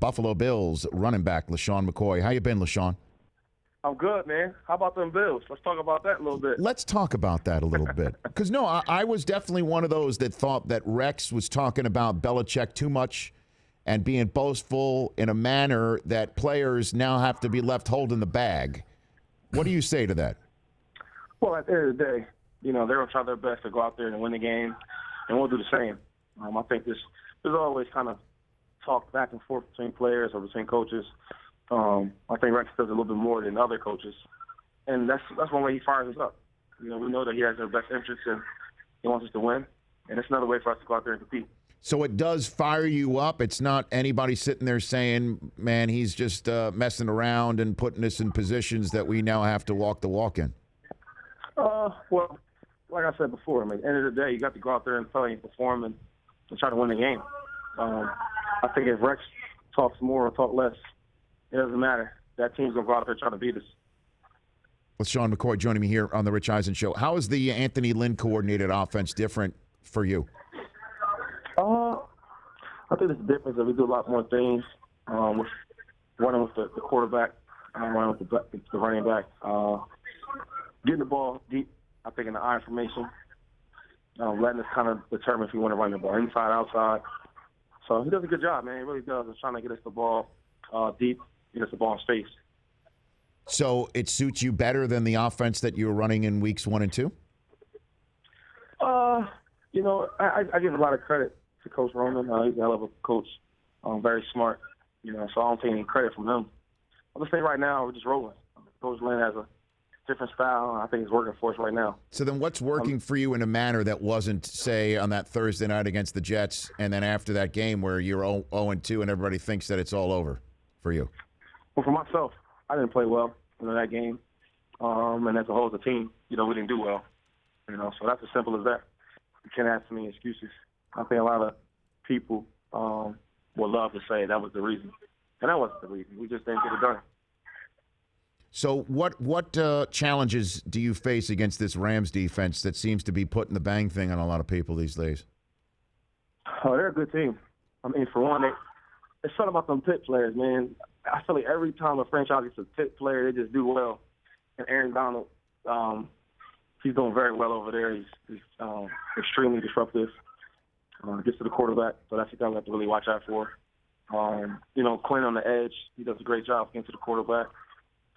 Buffalo Bills running back LeSean McCoy. How you been, LeSean? I'm good, man. How about them Bills? Let's talk about that a little bit. Let's talk about that a little bit. Because, no, I was definitely one of those that thought that Rex was talking about Belichick too much and being boastful in a manner that players now have to be left holding the bag. What do you say to that? Well, at the end of the day, they're going to try their best to go out there and win the game, and we'll do the same. I think there's always kind of talk back and forth between players or between coaches. I think Rex does a little bit more than other coaches, and that's one way he fires us up. We know that he has our best interests and he wants us to win, and it's another way for us to go out there and compete. So it does fire you up. It's not anybody sitting there saying, man, he's just messing around and putting us in positions that we now have to walk the walk in. Well, like I said before, at the end of the day, you got to go out there and play and perform and try to win the game. I think if Rex talks more or talk less, it doesn't matter. That team's going to go out there trying to beat us. LeSean McCoy joining me here on the Rich Eisen Show. How is the Anthony Lynn coordinated offense different for you? I think it's different that we do a lot more things with running with the quarterback, running with the running back, getting the ball deep, I think, in the eye formation, letting us kind of determine if we want to run the ball inside, outside. So he does a good job, man. He really does. He's trying to get us the ball deep, get us the ball in space. So it suits you better than the offense that you were running in weeks 1 and 2? I give a lot of credit to Coach Roman. He's a hell of a coach, very smart. So I don't take any credit from him. I'll just say right now we're just rolling. Coach Lynn has a different style, and I think it's working for us right now. So then what's working for you in a manner that wasn't, say, on that Thursday night against the Jets, and then after that game where you're 0-2 and everybody thinks that it's all over for you? Well, for myself, I didn't play well in that game. And as a whole, as a team, we didn't do well. So that's as simple as that. You can't ask me excuses. I think a lot of people would love to say that was the reason. And that wasn't the reason. We just didn't get it done. So what challenges do you face against this Rams defense that seems to be putting the bang thing on a lot of people these days? Oh, they're a good team. For one, it's something about them Pitt players, man. I feel like every time a franchise gets a Pitt player, they just do well. And Aaron Donald, he's doing very well over there. He's extremely disruptive. Gets to the quarterback, so that's the guy we have to really watch out for. Quinn on the edge, he does a great job getting to the quarterback.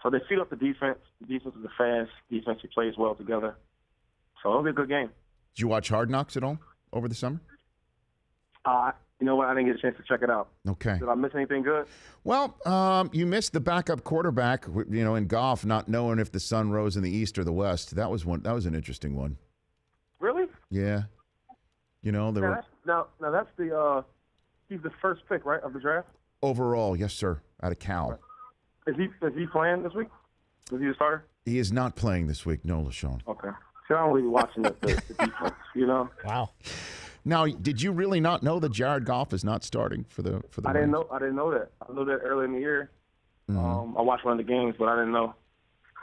So they feed up the defense. The defense is fast. The defense plays well together. So it'll be a good game. Did you watch Hard Knocks at all over the summer? You know what? I didn't get a chance to check it out. Okay. Did I miss anything good? Well, you missed the backup quarterback, in golf, not knowing if the sun rose in the east or the west. That was an interesting one. Really? Yeah. Now that's the he's the first pick, right, of the draft? Overall, yes, sir, out of Cal. Right. Is he playing this week? Is he a starter? He is not playing this week, no, LeSean. Okay. So I'm really watching the defense, Wow. Now, did you really not know that Jared Goff is not starting for the I didn't know that. I knew that early in the year. Mm-hmm. I watched one of the games, but I didn't know.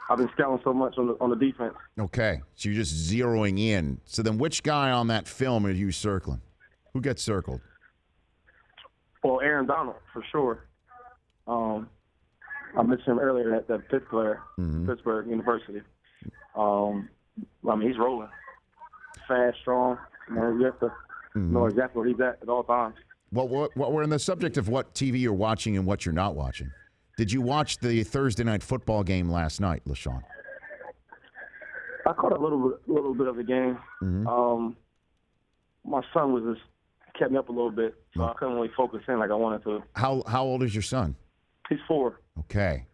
I've been scouting so much on the defense. Okay, so you're just zeroing in. So then which guy on that film are you circling? Who gets circled? Well, Aaron Donald, for sure. I mentioned him earlier, that Pitt player, Pittsburgh University. He's rolling. Fast, strong. You have to know exactly where he's at all times. Well, we're in the subject of what TV you're watching and what you're not watching. Did you watch the Thursday night football game last night, LeSean? I caught a little bit of the game. Mm-hmm. My son kept me up a little bit, so I couldn't really focus in like I wanted to. How old is your son? He's 4. Okay.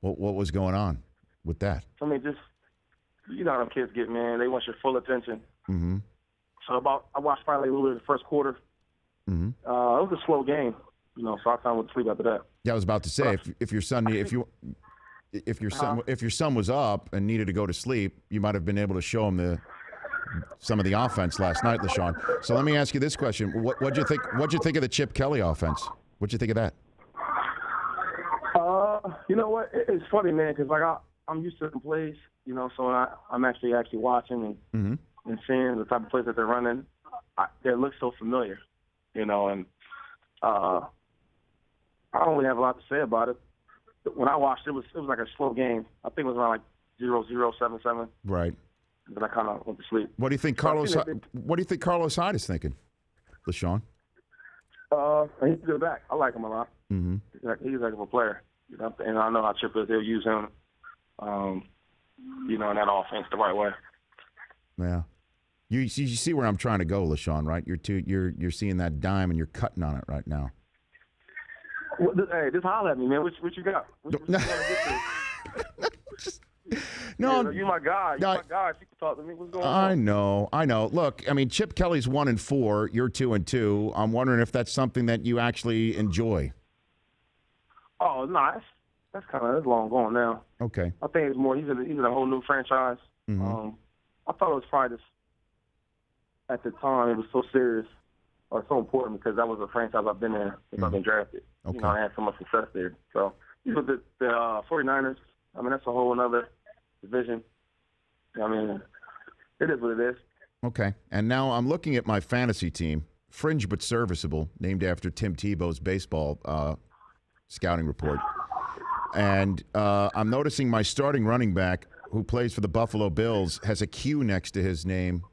What was going on with that? Just how them kids get, man. They want your full attention. Mm-hmm. So I watched probably a little bit of the first quarter. Mm-hmm. It was a slow game, so I kind of went to sleep after that. Yeah, I was about to say if your son was up and needed to go to sleep, you might have been able to show him some of the offense last night, LeSean. So let me ask you this question: What'd you think? What'd you think of the Chip Kelly offense? What'd you think of that? You know what? It's funny, man, because I'm used to the plays, so I'm actually watching and seeing the type of plays that they're running. They look so familiar, and I don't really have a lot to say about it. When I watched it, was like a slow game. I think it was around like 0-0, 7-7. Right. Then I kind of went to sleep. What do you think Carlos Hyde is thinking, LeSean? He's a good back. I like him a lot. Mm-hmm. He's a heck of a player. You know, and I know how Chip is. They'll use him, in that offense the right way. Yeah. You see where I'm trying to go, LeSean, right? You're seeing that dime and you're cutting on it right now. Well, just holler at me, man. What you got? What you want to get to? No, you my guy. You my guy. If you can talk to me, what's going on? I know. Look, I mean, Chip Kelly's 1-4. You're 2-2. I'm wondering if that's something that you actually enjoy. Oh, no, that's long gone now. Okay. I think it's more. He's in a whole new franchise. Mm-hmm. I thought it was probably just at the time it was so serious or so important because that was a franchise I've been in since I've been drafted. Okay. I had so much success there. So he's with the 49ers. I mean, that's a whole other division. I mean, it is what it is. Okay. And now I'm looking at my fantasy team, fringe but serviceable, named after Tim Tebow's baseball scouting report. And I'm noticing my starting running back, who plays for the Buffalo Bills, has a Q next to his name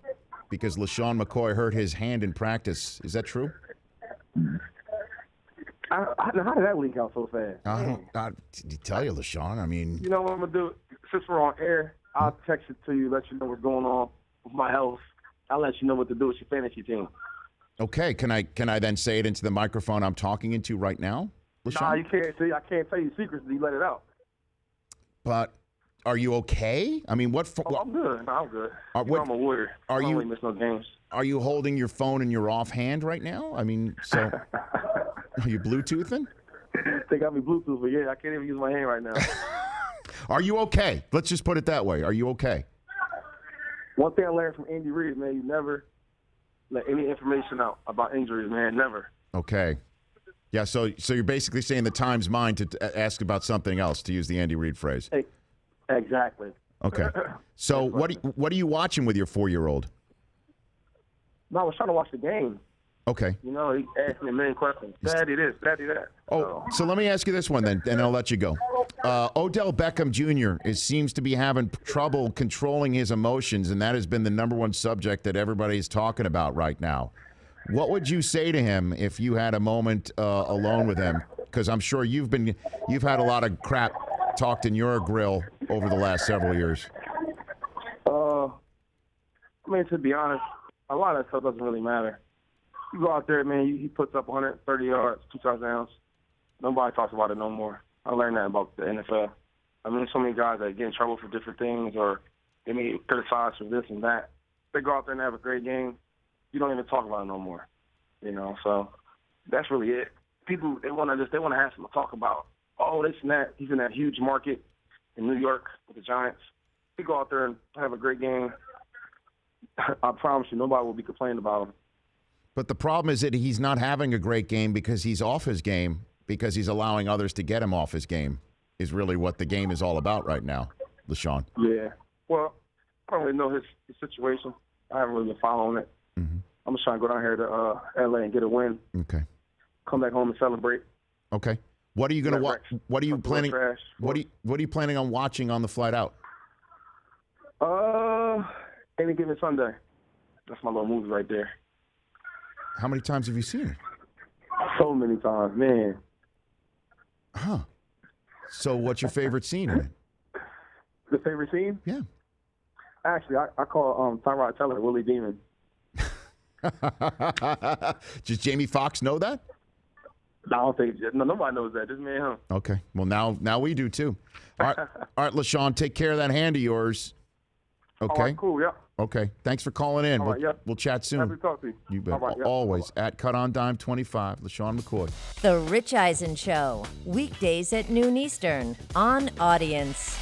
because LeSean McCoy hurt his hand in practice. Is that true? How did that leak out so fast? I tell you, LeSean. I mean, you know what I'm gonna do? Since we're on air, I'll text it to you, let you know what's going on with my health. I'll let you know what to do with your fantasy team. Okay. Can I then say it into the microphone I'm talking into right now, LeSean? Nah, you can't. See, I can't tell you secrets until you let it out. But are you okay? I mean, I'm good. I'm good. I'm a warrior. I don't really miss no games. Are you holding your phone in your offhand right now? I mean, so are you Bluetoothing? They got me Bluetooth, but yeah, I can't even use my hand right now. Are you okay? Let's just put it that way. Are you okay? One thing I learned from Andy Reid, man, you never let any information out about injuries, man. Never. Okay. Yeah, so you're basically saying the time's mine to ask about something else, to use the Andy Reid phrase. Hey, exactly. Okay. So what are you watching with your 4-year-old? No, I was trying to watch the game. Okay. You know, he asked me a million questions. Daddy this, Daddy that. Oh, so let me ask you this one then, and I'll let you go. Odell Beckham Jr. seems to be having trouble controlling his emotions, and that has been the number one subject that everybody's talking about right now. What would you say to him if you had a moment alone with him? Because I'm sure you've had a lot of crap talked in your grill over the last several years. I mean, to be honest, a lot of that stuff doesn't really matter. You go out there, man, he puts up 130 yards, 2 touchdowns. Nobody talks about it no more. I learned that about the NFL. I mean, so many guys that get in trouble for different things or they may get criticized for this and that. They go out there and have a great game. You don't even talk about it no more. You know, so that's really it. People, they want to have something to talk about. Oh, this and that. He's in that huge market in New York with the Giants. He go out there and have a great game. I promise you, nobody will be complaining about him. But the problem is that he's not having a great game because he's off his game, because he's allowing others to get him off his game, is really what the game is all about right now, LeSean. Yeah. Well, I don't really know his situation. I haven't really been following it. Mm-hmm. I'm just trying to go down here to L.A. and get a win. Okay. Come back home and celebrate. Okay. What are you going to watch? What are you planning? What are you planning on watching on the flight out? Any Given Sunday. That's my little movie right there. How many times have you seen it? So many times, man. Huh. So what's your favorite scene in it? The favorite scene? Yeah. Actually, I call Tyrod Taylor Willie Demon. Does Jamie Foxx know that? No, I don't think nobody knows that. Just me and him. Okay. Well, now we do too. All right, LeSean, take care of that hand of yours. Okay. All right, cool. Yeah. Okay. Thanks for calling in. All right, yeah. We'll chat soon. Happy to talk to you. You bet. All right, yeah. Always at Cut on Dime 25. LeSean McCoy. The Rich Eisen Show, weekdays at noon Eastern on Audience.